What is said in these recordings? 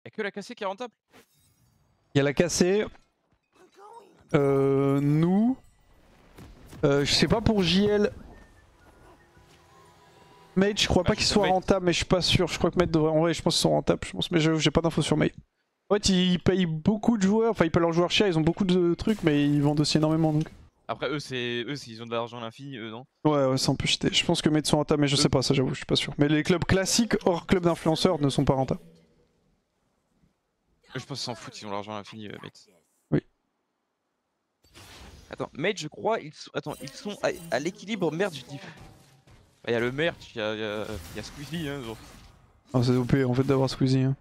Y'a que la cassée qui est rentable. Il y a la cassée. Nous. Je sais pas pour JL. Mate, je crois pas qu'il soit rentable, mais je suis pas sûr. Je crois que Mate devrait. En vrai, je pense qu'ils sont rentables. Je pense, mais j'ai pas d'infos sur Mate. En fait, ils payent beaucoup de joueurs. Enfin, ils payent leurs joueurs chers. Ils ont beaucoup de trucs, mais ils vendent aussi énormément. Donc. Après, eux, ils ont de l'argent à l'infini, eux, non? Ouais, c'est un peu cheaté. Je pense que Mate sont rentables, mais je sais pas, ça j'avoue, je suis pas sûr. Mais les clubs classiques hors club d'influenceurs ne sont pas rentables. Je pense qu'ils s'en foutent, ils ont l'argent à l'infini, Mate. Oui. Attends, Mate, je crois, ils sont à l'équilibre merge diff. Bah, y'a le merch, y'a Squeezie, hein, genre. Ah, c'est OP en fait d'avoir Squeezie. Hein.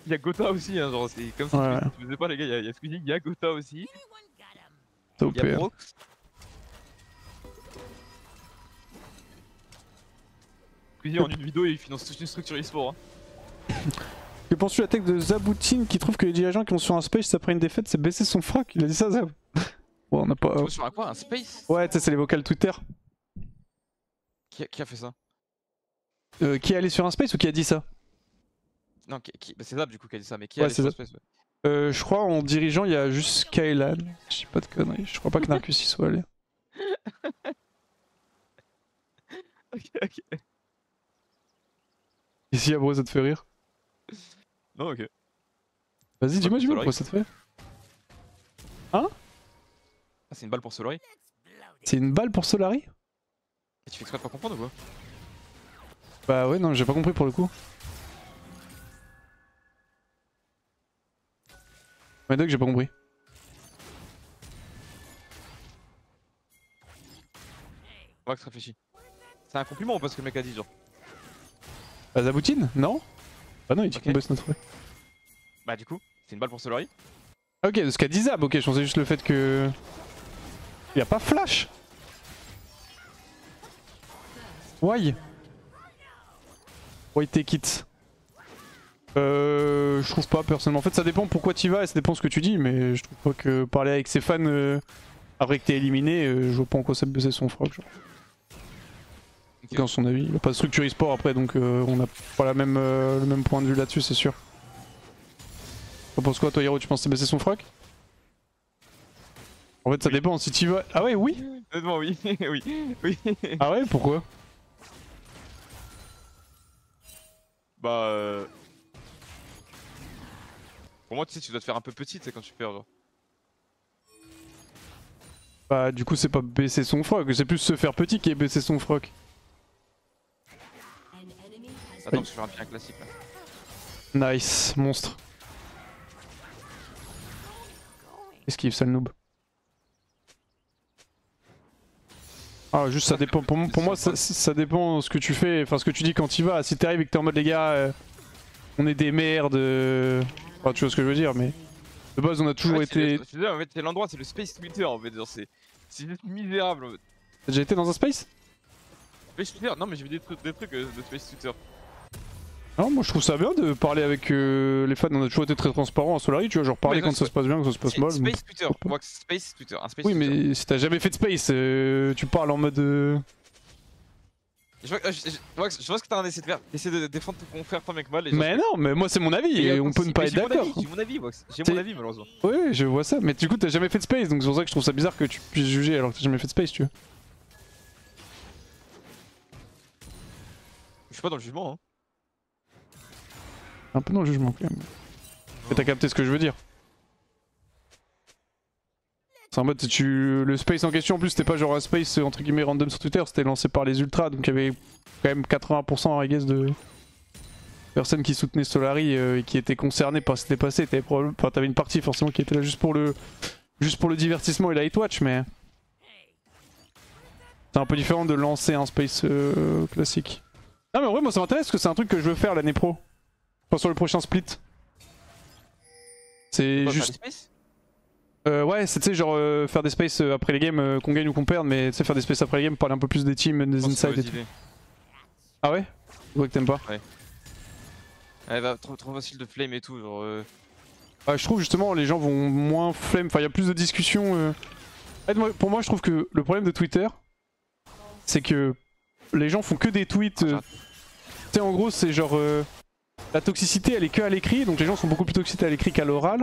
Y'a Gotha aussi, hein, genre, c'est comme si tu faisais pas, les gars, y'a Squeezie, y'a Gotha aussi. C'est OP. Y'a Brox. Squeezie en une vidéo, il finance toute une structure e-sport. Hein. Que penses-tu de la tech de Zaboutine qui trouve que les dirigeants qui ont sur un space après une défaite, c'est baisser son frac? Il a dit ça, Zab. Bon, on a pas. Sur un quoi? Un space? Ouais, tu sais, c'est les vocales Twitter. Qui a fait ça? Qui est allé sur un space ou qui a dit ça? Non, bah c'est Zab du coup qui a dit ça, mais qui a allé sur un space? Je crois en dirigeant, il y a juste Kailan. Je dis pas de conneries, je crois pas que Narcus y soit allé. Ok. Ici, Abro, ça te fait rire? Non, ok. Vas-y, dis-moi, pourquoi ça te fait? Hein? Ah, c'est une balle pour Solari? C'est une balle pour Solari? Et tu fais exprès de pas comprendre ou quoi? Bah ouais, non, j'ai pas compris pour le coup. Ouais, donc j'ai pas compris. Wax réfléchit. C'est un compliment ou pas ce que le mec a dit, genre? Bah Zaboutine? Non? Bah non, il dit qu'on baisse notre... Bah du coup, c'est une balle pour Solari? Ok, ce qu'a dit Zab, ok, je pensais juste le fait que... Y'a pas flash? Why? Why take it? Je trouve pas personnellement. En fait, ça dépend pourquoi tu vas et ça dépend ce que tu dis, mais je trouve pas que parler avec ses fans après que t'es éliminé, je vois pas en quoi ça baisser son froc. Genre. Okay. Dans son avis, il a pas de structure e-sport après, donc on a pas le même point de vue là-dessus, c'est sûr. T'en penses quoi, toi, Hiro? Tu penses que c'est baisser son froc? En fait, ça dépend si tu vas. Ah ouais, oui? Honnêtement, oui. oui. Ah ouais, pourquoi? Bah. Pour moi, tu sais, tu dois te faire un peu petit, tu sais, quand tu perds, genre. Bah, du coup, c'est pas baisser son froc, c'est plus se faire petit qui est baisser son froc. Attends, je fais un bien classique là. Nice, monstre. Esquive, sale noob. Ah, juste ça dépend. Pour moi, ça dépend ce que tu fais, enfin ce que tu dis quand tu vas. Si t'arrives et que t'es en mode les gars, on est des merdes. Enfin, tu vois ce que je veux dire, mais de base, on a toujours été. En fait, c'est l'endroit, c'est le space Twitter en fait. C'est juste misérable en fait. T'as déjà été dans un space? Space Twitter? Non, mais j'ai vu des trucs de space Twitter. Non, moi je trouve ça bien de parler avec les fans, on a toujours été très transparent à Solari, tu vois, genre parler quand ça se passe bien, quand ça se passe mal. Space Twitter, Space Twitter, un space oui, Twitter. mais si t'as jamais fait de space, tu parles en mode. Je vois ce que t'as essayé de faire, t'essaies de défendre ton confrère tant bien que mal. Mais non, mais moi c'est mon avis et on peut ne pas être d'accord. J'ai mon avis, Vox, j'ai mon avis malheureusement. Oui, je vois ça, mais du coup t'as jamais fait de space, donc c'est pour ça que je trouve ça bizarre que tu puisses juger alors que t'as jamais fait de space, tu vois. Je suis pas dans le jugement, hein. Un peu dans le jugement quand même. Mais t'as capté ce que je veux dire. C'est en mode, le space en question en plus c'était pas genre un space entre guillemets random sur Twitter, c'était lancé par les ultras, donc il y avait quand même 80% I guess de personnes qui soutenaient Solari et qui étaient concernées par ce qui s'était passé. T'avais une partie forcément qui était là juste pour le divertissement et la hate watch, mais c'est un peu différent de lancer un space classique. Non mais en vrai moi ça m'intéresse parce que c'est un truc que je veux faire l'année pro. Enfin sur le prochain split. C'est juste... ouais, c'est tu sais genre faire des spaces après les games, qu'on gagne ou qu'on perde, mais tu sais faire des spaces après les games, parler un peu plus des teams, des insides et tout. Ah ouais? Je vois que t'aimes pas. Ouais. Elle va trop facile de flame et tout, genre... je trouve justement les gens vont moins flemme, enfin il y a plus de discussions. En fait, pour moi je trouve que le problème de Twitter, c'est que les gens font que des tweets... tu sais en gros c'est genre... la toxicité elle est que à l'écrit, donc les gens sont beaucoup plus toxiques à l'écrit qu'à l'oral.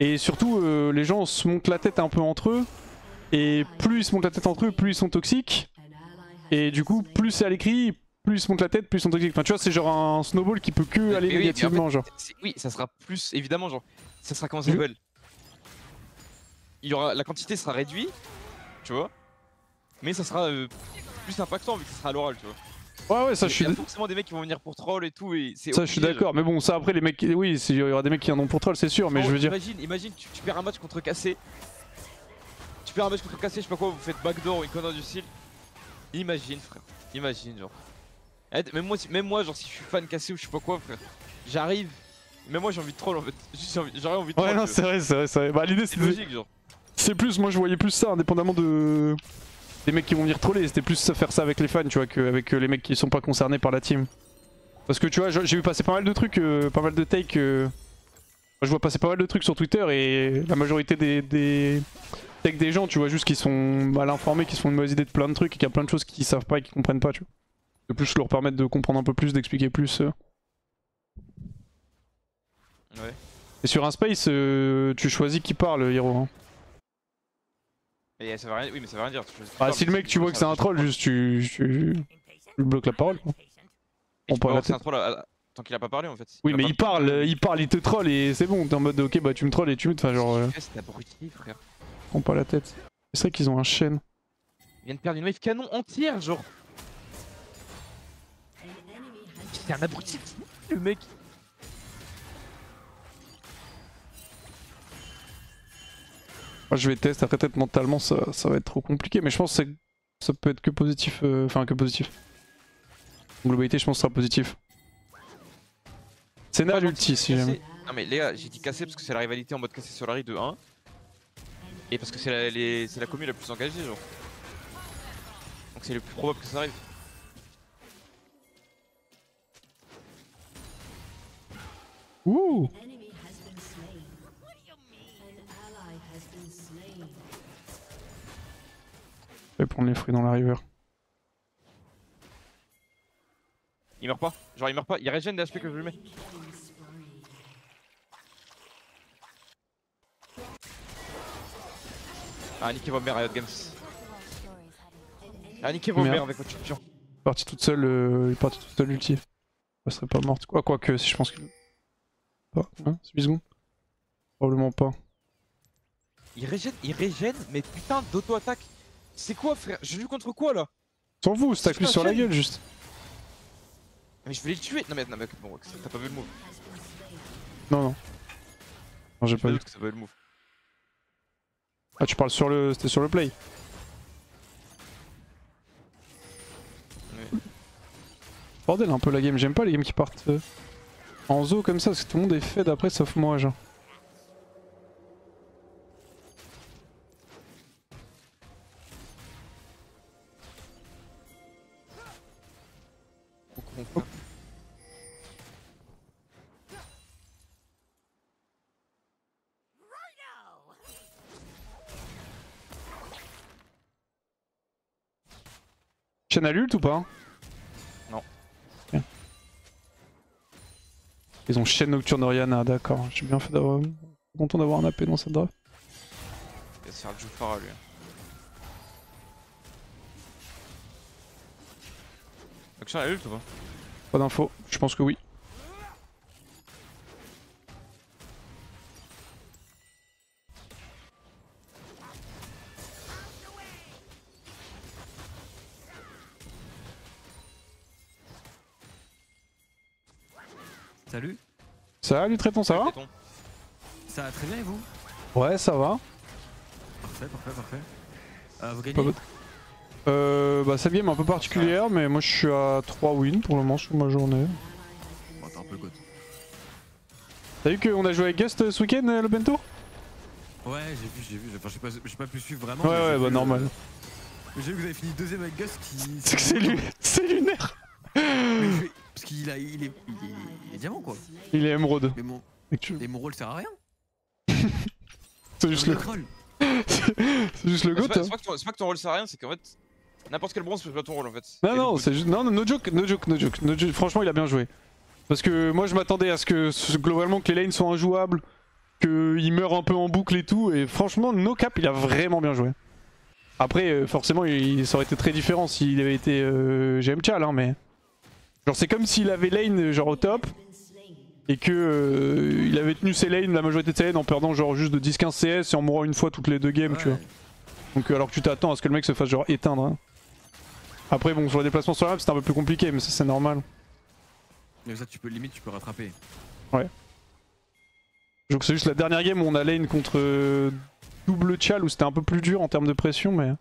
Et surtout les gens se montent la tête un peu entre eux. Et plus ils se montent la tête entre eux, plus ils sont toxiques. Et du coup, plus c'est à l'écrit, plus ils se montent la tête, plus ils sont toxiques. Enfin, tu vois, c'est genre un snowball qui peut que aller négativement, genre. Oui, ça sera plus, évidemment, genre, ça sera comment ça s'appelle. La quantité sera réduite, tu vois. Mais ça sera plus impactant vu que ça sera à l'oral, tu vois. Ouais, ça je suis. Il y a forcément des mecs qui vont venir pour troll et tout. Et ça, je suis d'accord. Mais bon, ça après, les mecs. Oui, il y aura des mecs qui en ont pour troll, c'est sûr. Mais je veux dire. Imagine, tu perds un match contre Cassé. Tu perds un match contre Cassé, je sais pas quoi, vous faites backdoor ou une connerie du style. Imagine, frère. Imagine, genre. Même moi, genre, si je suis fan Cassé ou je sais pas quoi, frère, j'arrive. Même moi, j'ai envie de troll en fait. J'aurais envie de troll. Ouais, non, c'est vrai. Bah, l'idée, c'est logique, genre. C'est plus, moi, je voyais plus ça, indépendamment de. Des mecs qui vont venir troller, c'était plus faire ça avec les fans, tu vois, qu'avec les mecs qui sont pas concernés par la team. Parce que tu vois, j'ai vu passer pas mal de trucs, pas mal de takes. Je vois passer pas mal de trucs sur Twitter et la majorité des takes des gens, tu vois, juste qui sont mal informés, qui se font une mauvaise idée de plein de trucs et qu'il y a plein de choses qu'ils savent pas et qu'ils comprennent pas, tu vois. De plus leur permettre de comprendre un peu plus, d'expliquer plus. Ouais. Et sur un space, tu choisis qui parle, Hiro. Hein. Et ça veut rien... Oui, mais ça veut rien dire. Ah, si le mec tu vois que c'est un troll, juste tu bloques la parole, quoi. On peut c'est un troll tant qu'il a pas parlé en fait. Oui, mais il parle, il te troll et c'est bon, t'es en mode ok, bah tu me trolls et tu me. Enfin, genre. C'est abruti, frère. Prends pas la tête. C'est vrai qu'ils ont un chêne. Il vient de perdre une wave canon entière, genre. C'est un abruti, le mec. Moi je vais tester, après peut-être mentalement ça va être trop compliqué, mais je pense que ça peut être que positif. Enfin, que positif. En globalité, je pense que ça sera positif. C'est Nal ulti si jamais. Non, mais les gars, j'ai dit casser parce que c'est la rivalité en mode casser Solari de 1. Et parce que c'est la commune la plus engagée, genre. Donc c'est le plus probable que ça arrive. Ouh! Je vais prendre les fruits dans la river. Il meurt pas, genre il meurt pas, il régène des HP que je lui mets. Ah, niquez vos mères, Riot Games. Ah, niquez vos mères avec votre champion. Il est parti toute seule ulti. Elle serait pas morte. Quoique, si je pense que. Pas, hein, 8 secondes. Probablement pas. Il régène, mais putain d'auto-attaque. C'est quoi, frère? Je joue contre quoi là? S'en fout, stack lui sur la gueule juste. Mais je vais les tuer. Non mais bon, t'as pas vu le move. Non, j'ai pas vu. Que ça va le move. Ah, tu parles sur le. C'était sur le play. Ouais. Bordel un peu la game, j'aime pas les games qui partent en zo comme ça parce que tout le monde est fed après sauf moi genre. Chaîne à l'ult ou pas? Non. Okay. Ils ont chaîne nocturne Oriana, d'accord. J'ai bien fait d'avoir. Content d'avoir un AP dans cette draft. Il va se faire le Jufara lui. Action à l'ult ou pas? Pas d'infos, je pense que oui. Salut. Salut Tréton, ça va? Ça va très bien et vous? Ouais, ça va. Parfait. Vous gagnez? Bah cette game est un peu particulière, mais moi je suis à 3 wins pour le moment sur ma journée. Bon, t'as un peu le code. T'as vu qu'on a joué avec Gust ce week-end, le bento? Ouais, j'ai vu. Enfin, j'ai pas pu suivre vraiment. Ouais, bah normal. Mais j'ai vu que vous avez fini deuxième avec Gus qui. C'est lunaire. Parce qu'il il est diamant quoi. Il est émeraude. Mais mon rôle sert à rien. C'est juste le troll. C'est juste le goat. C'est pas que ton rôle sert à rien, c'est qu'en fait n'importe quel bronze peut pas ton rôle en fait. Non, c'est juste. Non, no joke. Franchement, il a bien joué. Parce que moi je m'attendais à ce que globalement que les lanes soient injouables, qu'il meure un peu en boucle et tout, et franchement No Cap il a vraiment bien joué. Après forcément ça aurait été très différent s'il avait été GM Chal hein, mais... Genre c'est comme s'il avait lane genre au top, et que il avait tenu ses lanes, la majorité de ses lanes en perdant genre juste de 10-15 CS et en mourant une fois toutes les 2 games tu vois. Donc alors que tu t'attends à ce que le mec se fasse genre éteindre. Hein. Après bon sur les déplacements sur la map c'est un peu plus compliqué mais ça c'est normal. Mais ça tu peux limite tu peux rattraper. Ouais. Donc c'est juste la dernière game où on a lane contre double Chal où c'était un peu plus dur en termes de pression mais...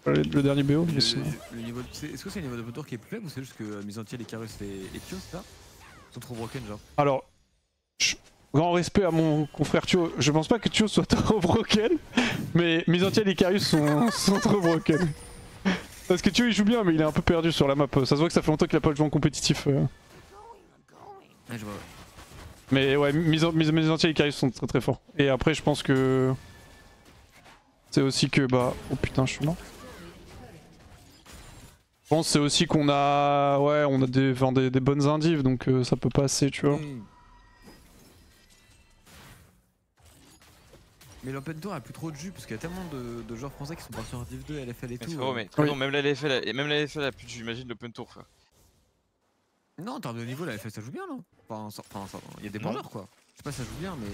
Le dernier BO. Le niveau est-ce que c'est le niveau de tour qui est plus faible ou c'est juste que Misantiel, Icarus et Tio c'est ça sont trop broken genre? Alors, grand respect à mon confrère Tio, je pense pas que Tio soit trop broken, mais Misantiel et Icarus sont trop broken. Parce que Tio il joue bien mais il est un peu perdu sur la map, ça se voit que ça fait longtemps qu'il a pas joué en compétitif. Ouais, je vois. Mais ouais, Misantiel et Icarus sont très très forts. Et après je pense que... C'est aussi que bah... Oh putain je suis mort. Je pense c'est aussi qu'on a... Ouais on a des bonnes indives donc ça peut passer tu vois. Mais l'Open Tour a plus trop de jus parce qu'il y a tellement de joueurs français qui sont partis sur Div 2, LFL et tout. Mais très bon, même la LFL a plus de jus, imagine l'Open Tour frère. Non en termes de niveau la LFL ça joue bien non? Enfin il y a des bons joueurs quoi. Je sais pas si ça joue bien mais...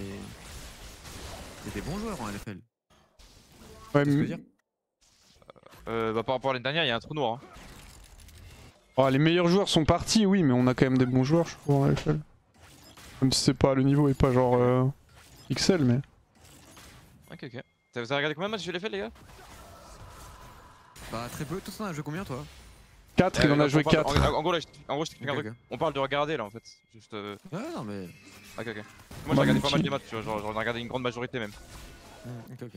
Il y a des bons joueurs en LFL. Ouais, Qu'est-ce que tu veux dire? Bah par rapport à l'année dernière il y a un trou noir. Hein. Oh, les meilleurs joueurs sont partis, oui, mais on a quand même des bons joueurs, je trouve, en LFL. Même si c'est pas, le niveau est pas genre XL, mais... Ok. Vous avez regardé combien de matchs de LFL les gars? Bah très peu, toi t'en as joué combien toi? 4, il en a joué 4. En gros, je t'explique un truc. On parle de regarder là en fait. Juste. Ouais, non mais. Ok. Moi j'ai regardé pas mal des matchs, tu vois, genre j'en ai regardé une grande majorité même. Ok.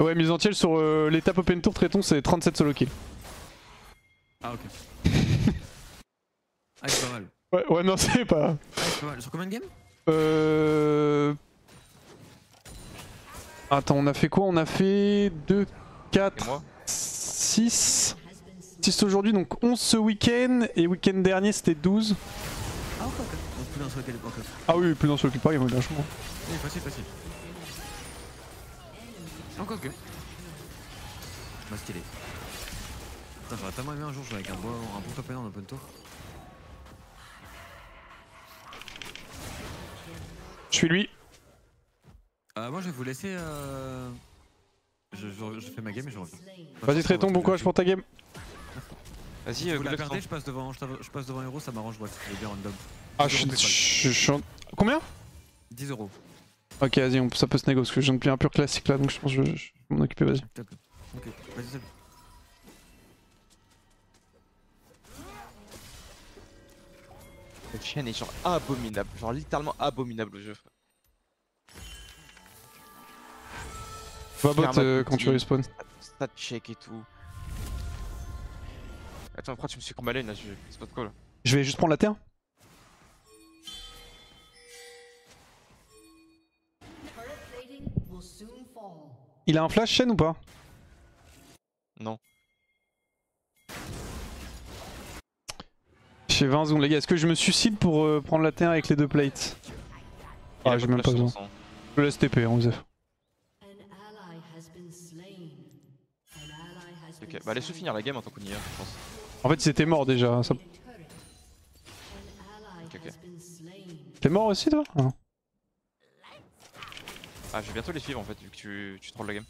Ouais, Misantiel sur l'étape Open Tour Tréton, c'est 37 solo kills. Ah, ok. Ah, c'est pas mal. Ouais, non, c'est pas. Ah, c'est pas mal. Sur combien de games? Attends, on a fait quoi? On a fait 2, 4, 6. 6 aujourd'hui, donc 11 ce week-end, et week-end dernier c'était 12. Ah, ok. Donc plus d'un seul kill. Ok. Ah oui, plus d'un seul kill, pareil, vachement. Oui, facile. Ok. Bah, stylé. Putain, j'aurais tellement aimé un jour jouer avec un bon top laner en open tour. Je suis lui. Moi, je vais vous laisser. Je fais ma game et je reviens. Vas-y, Tréton, bon courage pour ta game. Vas-y, vous la perdez, je passe devant Hero, ça m'arrange, bref, je vais bien random. Ah, je suis en... Combien? 10 €. Ok, vas-y, ça peut se négo parce que je viens de plier un pur classique là, donc je pense que je vais m'en occuper, vas-y. Ok, vas-y, salut. Cette chaîne est genre abominable, genre littéralement abominable le jeu. Va bot quand tu respawn. Stat check et tout. Attends, pourquoi tu me suis comme là, c'est pas de quoi là. Je vais juste prendre la terre. Il a un flash chaîne ou pas? Non. J'ai 20 zooms les gars, est-ce que je me suicide pour prendre la terre avec les 2 plates? Ah, j'ai même pas besoin. Je laisse TP, on vous Ok, bah laisse-le finir la game en tant qu'on y est, je pense. En fait, c'était mort déjà. Ça... Ok. T'es mort aussi toi? Ah, je vais bientôt les suivre en fait, vu que tu trolls la game.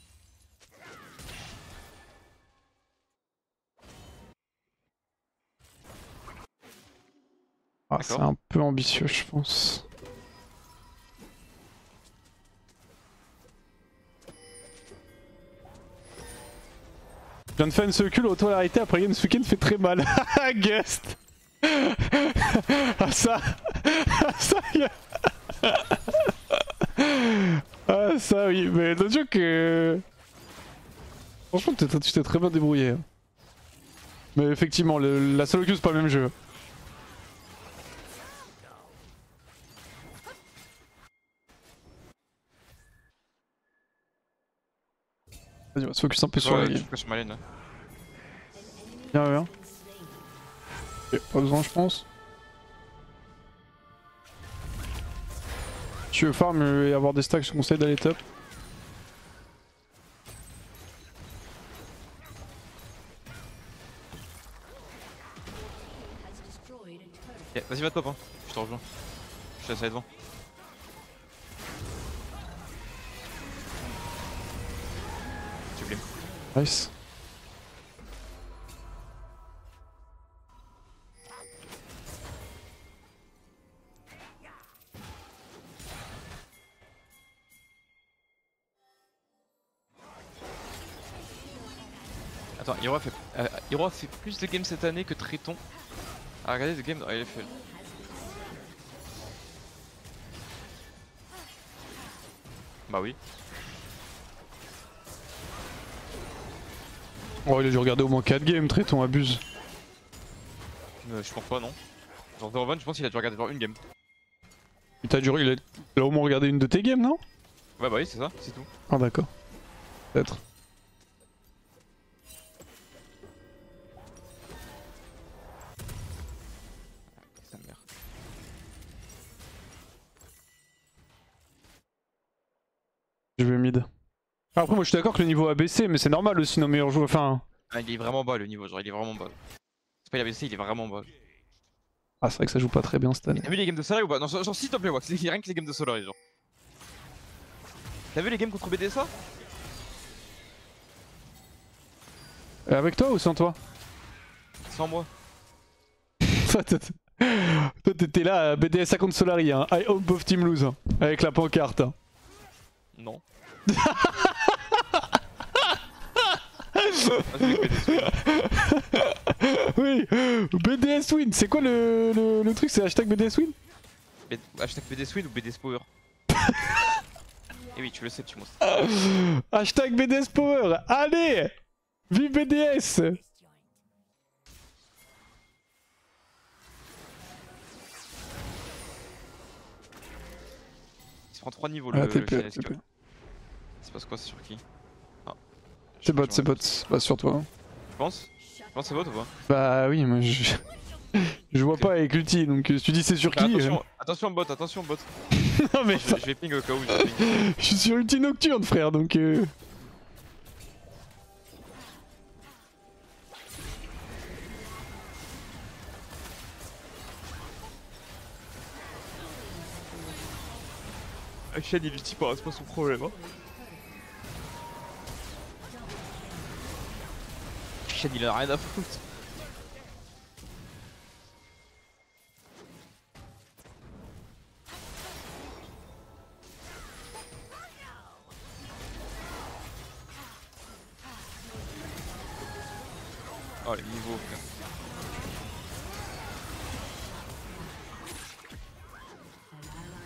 Ah, c'est un peu ambitieux, je pense. Je viens de faire une secule auto-arrêté après game ce week-end fait très mal. Guest. Ah ça Ah ça oui, mais le jeu que... Franchement tu t'es très bien débrouillé. Mais effectivement, la solo queue c'est pas le même jeu. Vas-y, on va se focus un peu sur la game. Sur ma lane. Bien. Ok, pas besoin je pense. tu veux farm et avoir des stacks, je te conseille d'aller top. Ok, vas-y va top hein, je te rejoins. Je te laisse aller devant. Sublime. Nice. Attends, Hero a fait plus de games cette année que Triton. Ah regardez the game dans LFL. Bah oui. Oh, il a dû regarder au moins 4 games, Triton abuse. Je pense pas non. Genre Donovan je pense qu'il a dû regarder genre une game. Il a au moins regardé une de tes games, non? Ouais bah oui c'est ça, c'est tout. Ah d'accord. Peut-être. Sa mère. Je vais mid. Après moi je suis d'accord que le niveau a baissé, mais c'est normal aussi nos meilleurs joueurs. Enfin... Ah, il est vraiment bas le niveau, genre il est vraiment bas. C'est pas il a baissé, il est vraiment bas. Ah c'est vrai que ça joue pas très bien cette année. T'as vu les games de Solari ou pas? Non, genre s'il te plaît Wax, rien que les games de Solari genre. T'as vu les games contre BDSA? Avec toi ou sans toi? Sans moi. Toi t'étais là à BDS contre Solari, hein. I hope both team lose, hein. Avec la pancarte. Hein. Non. Oui, BDS win, c'est quoi le truc? C'est hashtag BDS win? Hashtag BDS win ou BDS power? Et oui tu le sais tu monstres. Hashtag BDS power, allez! Vive BDS! Il se prend 3 niveaux Ah, le TP, Fianès, TP. C'est pas quoi, c'est sur qui? Ah. C'est bot, c'est bot. Bah sur toi. Tu penses? Tu penses c'est bot ou pas? Bah oui, moi je... je vois pas avec l'ulti, donc si tu dis c'est sur qui... Attention, attention bot, attention bot. Non mais Je vais ping au cas où, je vais ping. je suis sur ulti nocturne frère, donc... Shen il ulti pas, c'est pas son problème hein. Shen il a rien à foutre. Oh les niveaux frère.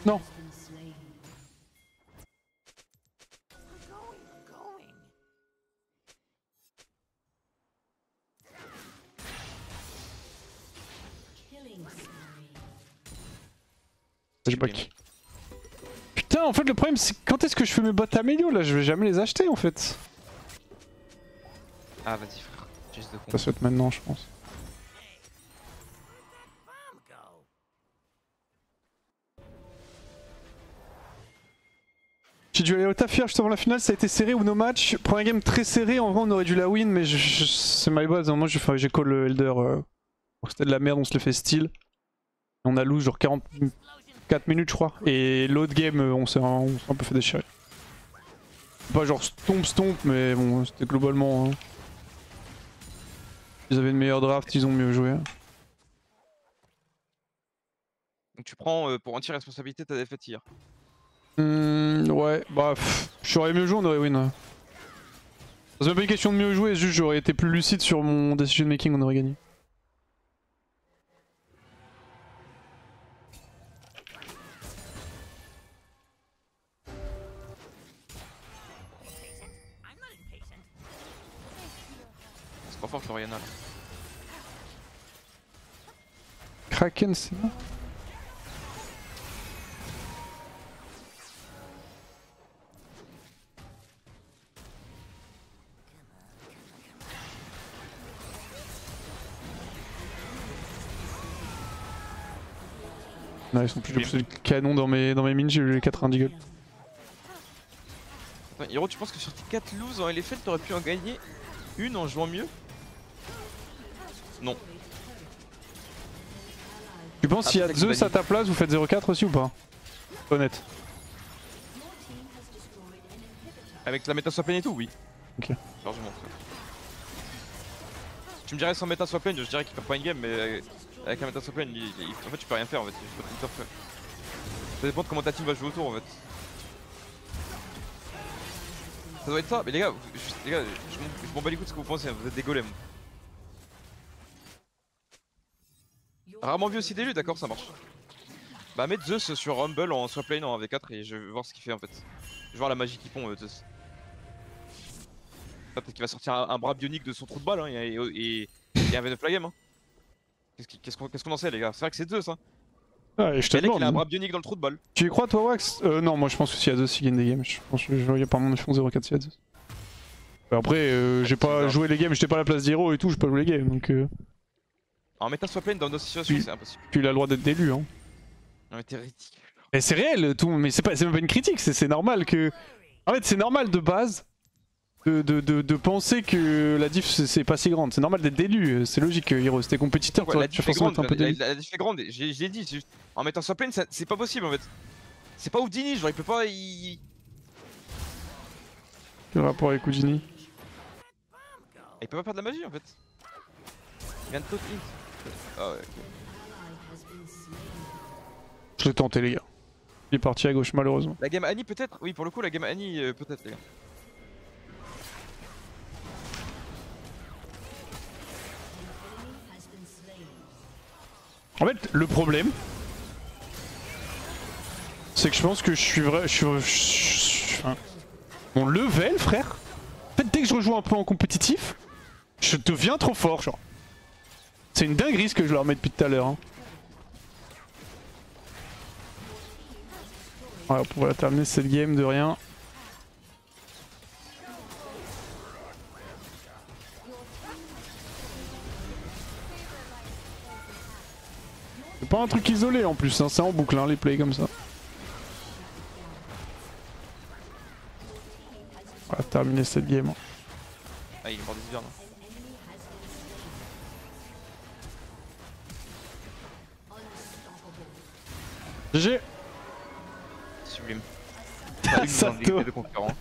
Non. Je back. Putain, en fait le problème c'est quand est-ce que je fais mes bots Amélio là? Je vais jamais les acheter en fait. Ah vas-y frère, juste de con. Ça se fait maintenant je pense. J'ai dû aller au tafia juste avant la finale, ça a été serré ou no match. Premier game très serré, en vrai on aurait dû la win mais c'est my bad, moi j'ai call le Elder. C'était de la merde, on se le fait style. On a lose genre 44 minutes je crois. Et l'autre game on s'est un peu fait déchirer. Pas genre stomp mais bon c'était globalement... Hein. Ils avaient une meilleure draft, ils ont mieux joué. Donc tu prends pour entière responsabilité ta défaite hier. Ouais, bah j'aurais mieux joué, on aurait win. Ouais. C'est même pas une question de mieux jouer, juste j'aurais été plus lucide sur mon decision making, on aurait gagné. C'est pas fort Floriana là. Kraken c'est bon. Non, ils sont plus le canon dans mes mines, j'ai eu les 4 indigles. Attends, Hiro, tu penses que sur tes 4 loses en LFL, t'aurais pu en gagner une en jouant mieux? Non. Tu penses s'il y a Zeus à ta place, vous faites 0-4 aussi ou pas? Honnête. Avec la méta swap lane et tout, oui. Ok. Largement. Tu me dirais sans méta swap lane, je dirais qu'il perd pas une game, mais avec la méta swap lane, en fait tu peux rien faire en fait. Ça dépend de comment ta team va jouer autour en fait. Ça doit être ça, mais les gars, je m'en bats les couilles de ce que vous pensez, hein. Vous êtes des golems. Rarement vu aussi des lieux, d'accord, ça marche. Bah mettre Zeus sur Rumble en swap lane en V4 et je vais voir ce qu'il fait en fait. Je vais voir la magie qu'il pond Zeus. Peut-être qu'il va sortir un bras bionique de son trou de balle hein, et un V9 la game. Hein. Qu'est-ce qu'on en sait les gars? C'est vrai que c'est Zeus hein. Ah, et je te demande. Il a un bras bionique dans le trou de balle. Tu y crois toi Wax? Non, moi je pense que s'il y a Zeus, il gagne des games. Je pense que je voyais pas mon fond 0-4 s'il y a Zeus. Après, j'ai pas joué les games, j'étais pas à la place d'Hiro et tout, j'ai pas joué les games donc. En méta swap lane dans nos situations, c'est impossible. Puis il a le droit d'être d'élu hein. Non mais t'es ridicule. Mais c'est réel tout, mais c'est même pas une critique, c'est normal que. En fait, c'est normal de base de penser que la diff c'est pas si grande. C'est normal d'être d'élu, c'est logique Hiro, c'était compétiteur, Ouais, tu forcément être un peu d'élu. la diff est grande, j'ai dit, c'est juste. En mettant swap lane, c'est pas possible en fait. C'est pas Houdini, genre il peut pas. Quel rapport avec Houdini? Il peut pas faire de la magie en fait. Il vient de top int. Ah ouais, ok. Je l'ai tenté les gars. Il est parti à gauche malheureusement. La game Annie peut-être? Oui pour le coup la game Annie peut-être les gars. En fait le problème c'est que je pense que je suis vrai. Mon level frère. En fait dès que je rejoue un peu en compétitif, je deviens trop fort genre. C'est une dinguerie ce que je leur mets depuis tout à l'heure. Hein. Ouais, on pourrait terminer cette game de rien. C'est pas un truc isolé en plus, hein, c'est en boucle hein, les plays comme ça. On va terminer cette game. Hein. Ah il est mort des hivers là. GG. Sublime. Sato. De concurrents.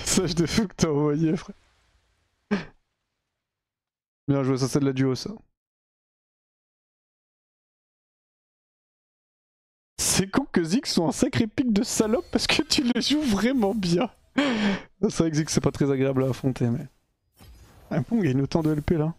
Sage de fou que t'as envoyé frère. Bien joué, ça c'est de la duo ça. C'est con que Ziggs soit un sacré pic de salope parce que tu le joues vraiment bien. C'est vrai que Ziggs c'est pas très agréable à affronter mais... Ah bon, il gagne autant de LP là.